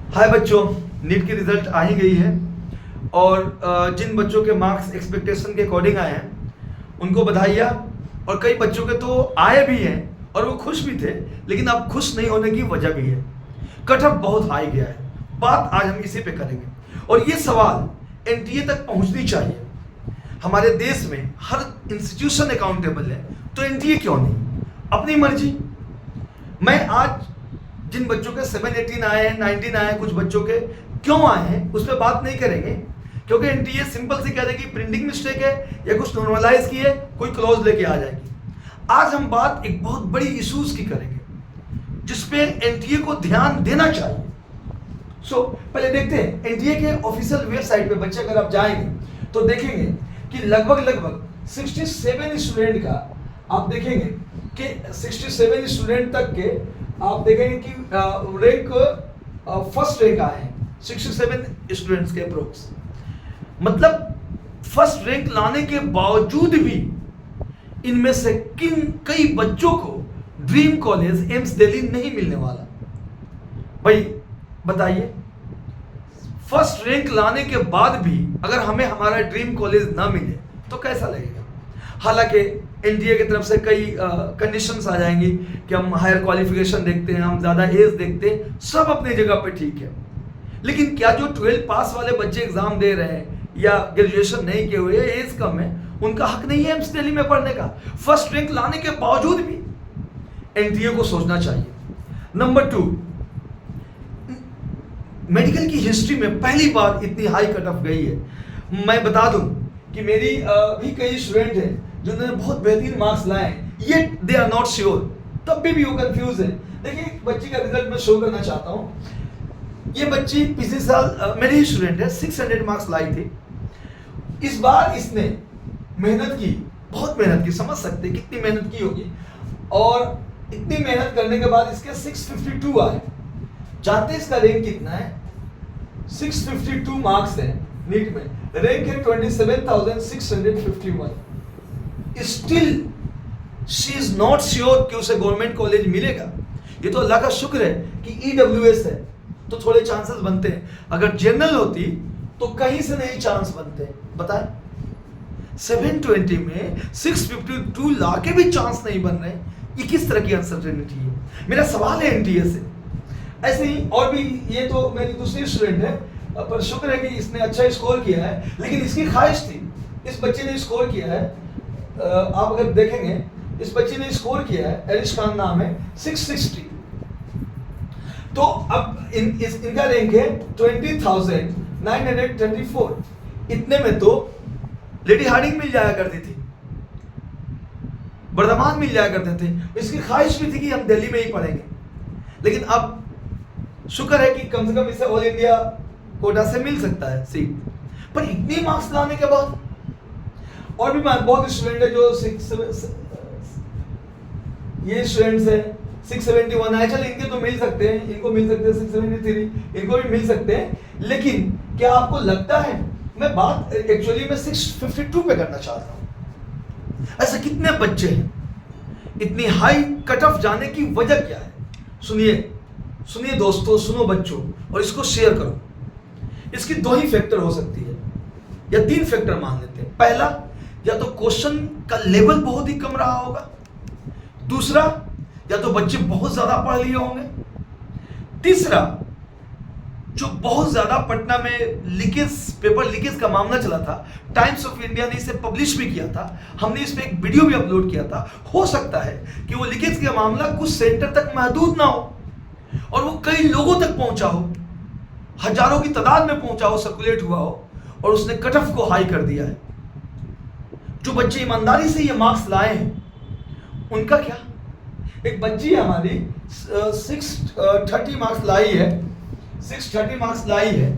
हाय बच्चों, नीट की रिजल्ट आ ही गई है और जिन बच्चों के मार्क्स एक्सपेक्टेशन के अकॉर्डिंग आए हैं उनको बधाइयाँ। और कई बच्चों के तो आए भी हैं और वो खुश भी थे, लेकिन अब खुश नहीं होने की वजह भी है। कट ऑफ बहुत हाई गया है। बात आज हम इसी पे करेंगे और ये सवाल एनटीए तक पहुंचनी चाहिए। हमारे देश में हर इंस्टीट्यूशन अकाउंटेबल है, तो एनटीए क्यों नहीं? अपनी मर्जी। मैं आज जिन बच्चों के 718 आए हैं, 19 आए हैं, कुछ बच्चों के क्यों आए हैं उस पर बात नहीं करेंगे, क्योंकि एनटीए सिंपल से कह देगी प्रिंटिंग मिस्टेक है या कुछ नॉर्मलाइज की है, कोई क्लॉज लेके आ जाएगी। आज हम बात एक बहुत बड़ी इश्यूज की करेंगे जिसपे एनटीए को ध्यान देना चाहिए। पहले देखते हैं एनटीए के ऑफिशियल वेबसाइट पे बच्चे अगर आप जाएंगे तो देखेंगे कि लगभग 67 स्टूडेंट का आप देखेंगे कि 67 स्टूडेंट तक के आप देखेंगे कि रैंक फर्स्ट रैंक आए हैं 67 स्टूडेंट्स के अप्रोक्स। मतलब फर्स्ट रैंक लाने के बावजूद भी इनमें से कई बच्चों को ड्रीम कॉलेज एम्स दिल्ली नहीं मिलने वाला। भाई बताइए, फर्स्ट रैंक लाने के बाद भी अगर हमें हमारा ड्रीम कॉलेज ना मिले तो कैसा लगेगा? हालांकि एनटीए की तरफ से कई कंडीशंस आ जाएंगी कि हम हायर क्वालिफिकेशन देखते हैं, हम ज़्यादा एज देखते हैं, सब अपनी जगह पे ठीक है। लेकिन क्या जो 12 पास वाले बच्चे एग्जाम दे रहे हैं या ग्रेजुएशन नहीं किए हुए, एज कम है, उनका हक नहीं है एम्स दिल्ली में पढ़ने का? फर्स्ट रैंक लाने के बावजूद भी एनटीए को सोचना चाहिए। नंबर 2, मेडिकल की हिस्ट्री में पहली बार इतनी हाई कट ऑफ गई है। मैं बता दूं कि मेरी भी कई स्टूडेंट हैं जिन्होंने बहुत बेहतरीन मार्क्स लाए हैं, ये दे आर नॉट श्योर, तब भी वो कंफ्यूज है। देखिए एक बच्ची का रिजल्ट मैं शो करना चाहता हूँ। ये बच्ची पिछले साल मेरी ही स्टूडेंट है, 600 मार्क्स लाई थी। इस बार इसने मेहनत की, बहुत मेहनत की, समझ सकते कितनी मेहनत की होगी। और इतनी मेहनत करने के बाद इसके 652 आए। जानते इसका रैंक कितना है? 652 मार्क्स है नीट में, रैंक है 27,651। Still she is not sure कि उसे गवर्नमेंट कॉलेज मिलेगा। ये तो अल्लाह का शुक्र है कि ईडब्ल्यूएस है तो थोड़े चांसेस बनते हैं, अगर जनरल होती तो कहीं से नहीं चांस बनते। बताएं 720 में 652 ला के भी चांस नहीं बन रहे, ये किस तरह की अनसर्टेनिटी है? मेरा सवाल है एनटीए से। ऐसे ही और भी, ये तो मेरी दूसरी स्टूडेंट है, पर शुक्र है कि इसने अच्छा स्कोर किया है, लेकिन इसकी ख्वाहिश थी, इस बच्चे ने स्कोर किया है, आप अगर देखेंगे इस बच्चे ने स्कोर किया है, एरिश खान नाम है, 660। तो अब इनका रैंक है 20,934। इतने में तो लेडी हार्डिंग मिल जाया करती थी, बर्धमान मिल जाया करते थे। इसकी ख्वाहिश भी थी कि हम दिल्ली में ही पढ़ेंगे, लेकिन अब शुक्र है कि कम से कम इसे ऑल इंडिया कोटा से मिल सकता है सीट। पर इतनी मार्क्स लाने के बाद, और भी बहुत स्टूडेंट है जो ये स्टूडेंट्स है 671 आए, चल इनके तो मिल सकते हैं, इनको मिल सकते हैं 673, इनको भी मिल सकते हैं। लेकिन क्या आपको लगता है, मैं बात एक्चुअली मैं 652 पे करना चाहता हूं, ऐसे कितने बच्चे हैं? इतनी हाई कट ऑफ जाने की वजह क्या है? सुनिए दोस्तों, सुनो बच्चों, और इसको शेयर करो। इसकी 2 ही फैक्टर हो सकती है या 3 फैक्टर मान लेते हैं। पहला, या तो क्वेश्चन का लेवल बहुत ही कम रहा होगा। दूसरा, या तो बच्चे बहुत ज्यादा पढ़ लिए होंगे। तीसरा, जो बहुत ज्यादा पटना में पेपर लीकेज का मामला चला था, टाइम्स ऑफ इंडिया ने इसे पब्लिश भी किया था, हमने इस पे एक वीडियो भी अपलोड किया था। हो सकता है कि वो लीकेज का मामला कुछ सेंटर तक महदूद ना हो और वो कई लोगों तक पहुंचा हो, हजारों की तादाद में पहुंचा हो, सर्कुलेट हुआ हो, और उसने कट ऑफ को हाई कर दिया है। जो बच्चे ईमानदारी से ये मार्क्स लाए हैं उनका क्या? एक बच्ची हमारी 630 मार्क्स लाई है, 630 मार्क्स लाई है।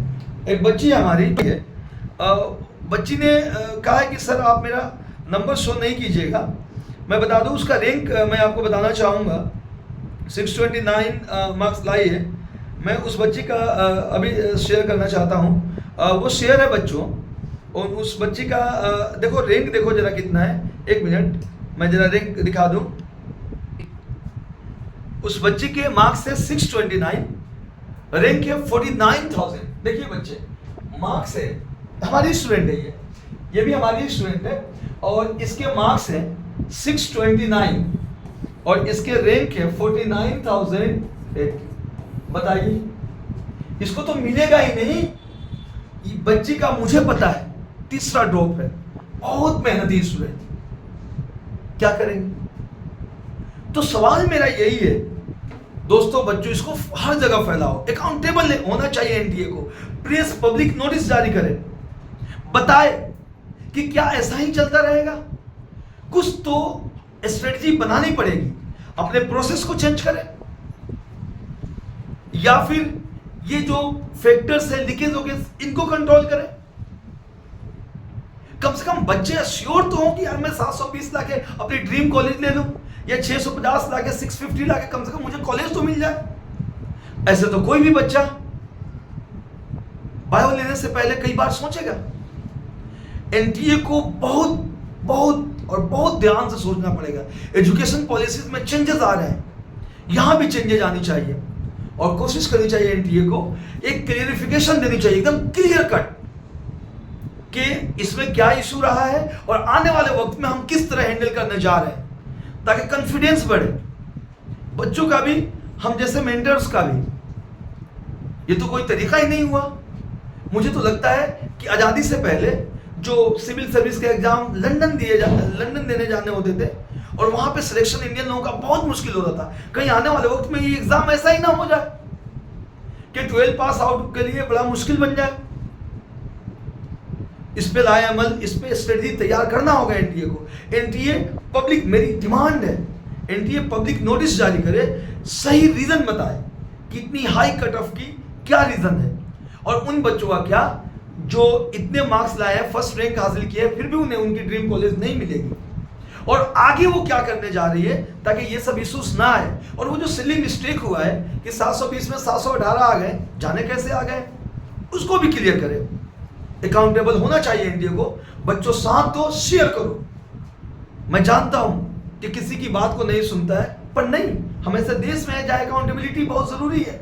एक बच्ची हमारी है, बच्ची ने कहा है कि सर आप मेरा नंबर शो नहीं कीजिएगा। मैं बता दूं उसका रैंक मैं आपको बताना चाहूँगा, 629 मार्क्स लाई है। मैं उस बच्ची का अभी शेयर करना चाहता हूँ, वो शेयर है बच्चों, और उस बच्ची का देखो रैंक, देखो जरा कितना है। एक मिनट मैं जरा रैंक दिखा दूं। उस बच्चे के मार्क्स है 629 रैंक है 49,000। देखिए बच्चे, मार्क्स है, हमारी स्टूडेंट है ये भी हमारी स्टूडेंट है, और इसके मार्क्स हैं 629 और इसके रैंक है 49,080। बताइए, इसको तो मिलेगा ही नहीं। ये बच्ची का मुझे पता है तीसरा ड्रॉप है, बहुत मेहनती स्टूडेंट, क्या करेंगे? तो सवाल मेरा यही है दोस्तों, बच्चों इसको हर जगह फैलाओ, अकाउंटेबल होना चाहिए एनटीए को, प्रेस पब्लिक नोटिस जारी करे, बताए कि क्या ऐसा ही चलता रहेगा? कुछ तो स्ट्रेटजी बनानी पड़ेगी, अपने प्रोसेस को चेंज करें, या फिर ये जो फैक्टर्स है लीकेज हो गए इनको कंट्रोल करें। कम से कम बच्चे अश्योर तो हो कि यार मैं 720 लाके अपनी ड्रीम कॉलेज ले लूं, या 650 लाके 650 लाके कम से कम मुझे कॉलेज तो मिल जाए। ऐसे तो कोई भी बच्चा बायो लेने से पहले कई बार सोचेगा। एनटीए को बहुत बहुत और बहुत ध्यान से सोचना पड़ेगा। एजुकेशन पॉलिसीज में चेंजेस आ रहे हैं, यहां भी चेंजेस आनी चाहिए, और कोशिश करनी चाहिए एनटीए को एक क्लियरिफिकेशन देनी चाहिए, एकदम क्लियर कट, कि इसमें क्या इशू रहा है और आने वाले वक्त में हम किस तरह हैंडल करने जा रहे हैं, ताकि कॉन्फिडेंस बढ़े बच्चों का भी, हम जैसे मेंटर्स का भी। ये तो कोई तरीका ही नहीं हुआ। मुझे तो लगता है कि आज़ादी से पहले जो सिविल सर्विस के एग्जाम लंदन देने जाने होते थे, और वहां पे सिलेक्शन इंडियन लोगों का बहुत मुश्किल होता था। कहीं आने वाले वक्त में ये एग्जाम ऐसा ही ना हो जाए कि 12 पास आउट के लिए बड़ा मुश्किल बन जाए। इस पे लाए अमल, इस पे स्ट्रेटजी तैयार करना होगा एनटीए को। एनटीए पब्लिक, मेरी डिमांड है, एनटीए पब्लिक नोटिस जारी करे, सही रीजन बताए कि इतनी हाई कट ऑफ की क्या रीजन है, और उन बच्चों का क्या जो इतने मार्क्स लाए हैं, फर्स्ट रैंक हासिल किया है, फिर भी उन्हें उनकी ड्रीम कॉलेज नहीं मिलेगी, और आगे वो क्या करने जा रही है, ताकि ये सब इश्यूज ना आए। और वो जो सिली मिस्टेक हुआ है कि 720 में 718 आ गए, जाने कैसे आ गए, उसको भी क्लियर करे। अकाउंटेबल होना चाहिए एनटीए को। बच्चों साथ दो, शेयर करो। मैं जानता हूं कि किसी की बात को नहीं सुनता है, पर नहीं, हम ऐसे देश में है जहां अकाउंटेबिलिटी बहुत जरूरी है,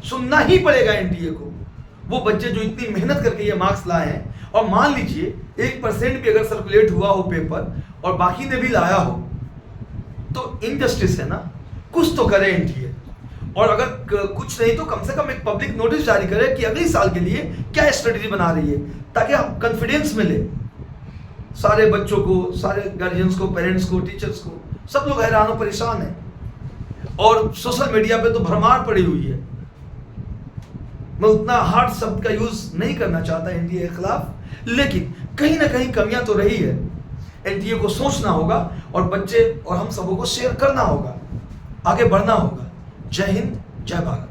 सुनना ही पड़ेगा एनटीए को। वो बच्चे जो इतनी मेहनत करके ये मार्क्स लाए हैं, और मान लीजिए 1% भी अगर सर्कुलेट हुआ हो पेपर और बाकी ने भी लाया हो, तो इनजस्टिस है ना, कुछ तो करे एनटीए। और अगर कुछ नहीं तो कम से कम एक पब्लिक नोटिस जारी करे कि अगले साल के लिए क्या स्ट्रेटजी बना रही है, ताकि हम कॉन्फिडेंस मिले सारे बच्चों को, सारे गार्जियंस को, पेरेंट्स को, टीचर्स को। सब लोग हैरान और परेशान हैं, और सोशल मीडिया पे तो भरमार पड़ी हुई है। मैं उतना हार्ड शब्द का यूज नहीं करना चाहता एनटीए के खिलाफ, लेकिन कहीं ना कहीं कमियां तो रही है। एनटीए को सोचना होगा, और बच्चे और हम सबों को शेयर करना होगा, आगे बढ़ना होगा। जय हिंद, जय भारत।